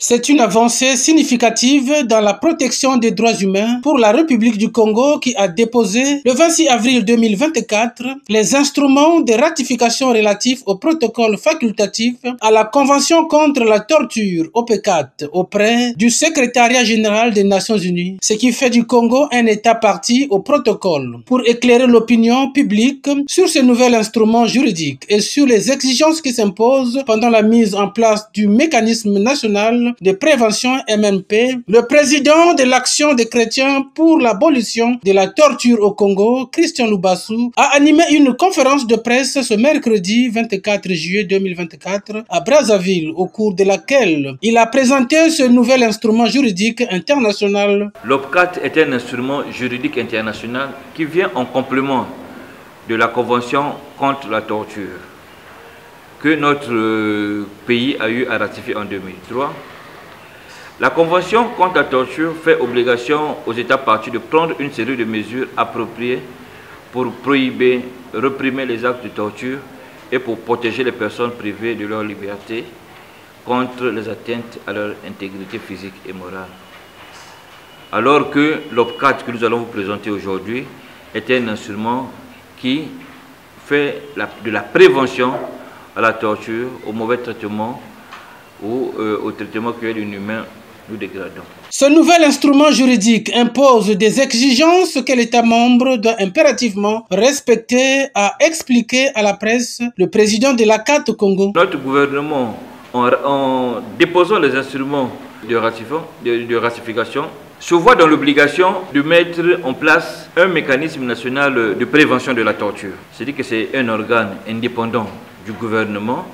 C'est une avancée significative dans la protection des droits humains pour la République du Congo qui a déposé le 26 avril 2024 les instruments de ratification relatifs au protocole facultatif à la Convention contre la torture OP4 auprès du Secrétariat général des Nations Unies, ce qui fait du Congo un État partie au protocole. Pour éclairer l'opinion publique sur ce nouvel instrument juridique et sur les exigences qui s'imposent pendant la mise en place du mécanisme national de prévention MNP, le président de l'Action des chrétiens pour l'abolition de la torture au Congo, Christian Loubassou, a animé une conférence de presse ce mercredi 24 juillet 2024 à Brazzaville, au cours de laquelle il a présenté ce nouvel instrument juridique international. L'OP4 est un instrument juridique international qui vient en complément de la Convention contre la torture que notre pays a eu à ratifier en 2003. La Convention contre la torture fait obligation aux États parties de prendre une série de mesures appropriées pour prohiber, réprimer les actes de torture et pour protéger les personnes privées de leur liberté contre les atteintes à leur intégrité physique et morale. Alors que l'OP4 que nous allons vous présenter aujourd'hui est un instrument qui fait de la prévention à la torture, au mauvais traitement ou au traitement cruel inhumain nous dégradons. Ce nouvel instrument juridique impose des exigences que l'État membre doit impérativement respecter, a expliqué à la presse le président de l'ACAT au Congo. Notre gouvernement, en déposant les instruments de ratification, se voit dans l'obligation de mettre en place un mécanisme national de prévention de la torture. C'est-à-dire que c'est un organe indépendant du gouvernement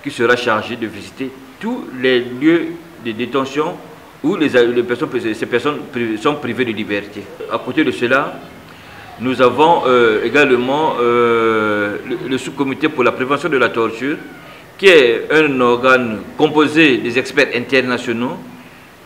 qui sera chargé de visiter tous les lieux de détention où ces personnes sont privées de liberté. À côté de cela, nous avons également le sous-comité pour la prévention de la torture, qui est un organe composé des experts internationaux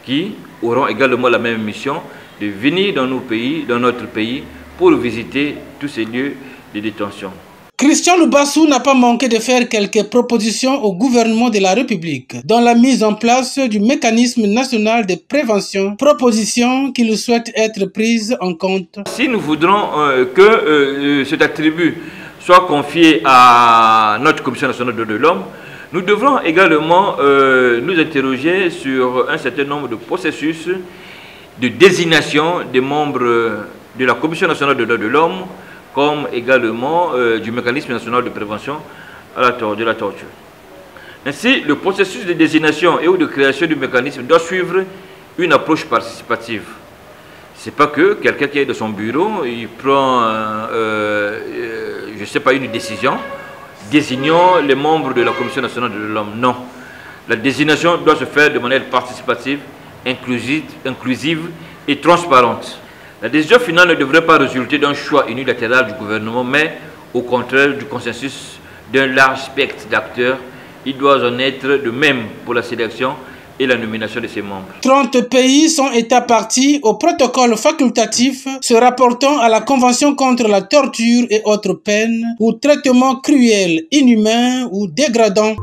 qui auront également la même mission de venir dans notre pays, pour visiter tous ces lieux de détention. Christian Loubassou n'a pas manqué de faire quelques propositions au gouvernement de la République dans la mise en place du mécanisme national de prévention, propositions qu'il souhaite être prises en compte. Si nous voudrons que cet attribut soit confié à notre Commission nationale des droits de l'homme, nous devrons également nous interroger sur un certain nombre de processus de désignation des membres de la Commission nationale des droits de l'homme, comme également du mécanisme national de prévention de la torture. Ainsi, le processus de désignation et ou de création du mécanisme doit suivre une approche participative. Ce n'est pas que quelqu'un qui est de son bureau, il prend, je ne sais pas, une décision, désignant les membres de la Commission nationale de l'homme. Non. La désignation doit se faire de manière participative, inclusive et transparente. La décision finale ne devrait pas résulter d'un choix unilatéral du gouvernement, mais au contraire du consensus d'un large spectre d'acteurs. Il doit en être de même pour la sélection et la nomination de ses membres. 30 pays sont États partis au protocole facultatif se rapportant à la Convention contre la torture et autres peines ou traitements cruels, inhumains ou dégradants.